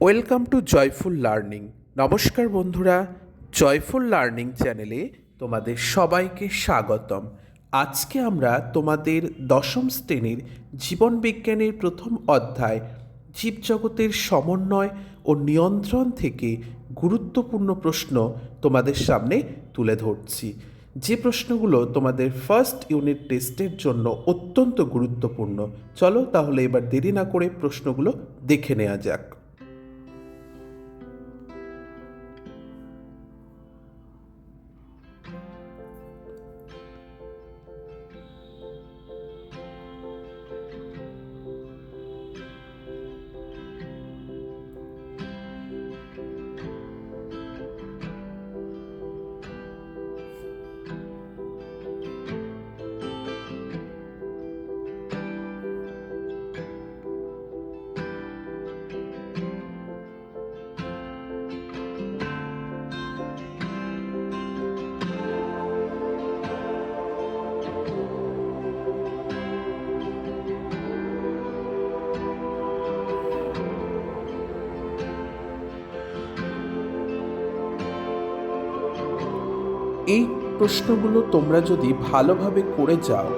Welcome to joyful learning. নমস্কার বন্ধুরা, joyful learning চ্যানেলে তোমাদের সবাইকে স্বাগতম। আজকে আমরা তোমাদের দশম শ্রেণীর জীবনবিজ্ঞানের প্রথম অধ্যায় জীবজগতের সমন্বয় ও নিয়ন্ত্রণ থেকে গুরুত্বপূর্ণ প্রশ্ন তোমাদের সামনে তুলে ধরছি, যে প্রশ্নগুলো তোমাদের ফার্স্ট ইউনিট টেস্টের জন্য অত্যন্ত গুরুত্বপূর্ণ। চলো তাহলে এবার দেরি না করে প্রশ্নগুলো দেখে নেওয়া যাক। এই প্রশ্নগুলো তোমরা যদি ভালোভাবে করে যাও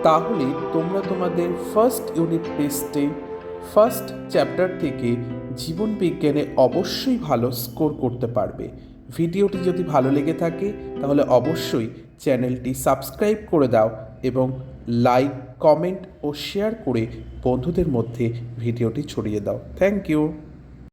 তাহলে তোমরা তোমাদের ফার্স্ট ইউনিট টেস্টে ফার্স্ট চ্যাপ্টার থেকে জীবনবিজ্ঞানে অবশ্যই ভালো স্কোর করতে পারবে। ভিডিওটি যদি ভালো লেগে থাকে তাহলে অবশ্যই চ্যানেলটি সাবস্ক্রাইব করে দাও এবং লাইক, কমেন্ট ও শেয়ার করে বন্ধুদের মধ্যে ভিডিওটি ছড়িয়ে দাও। Thank you.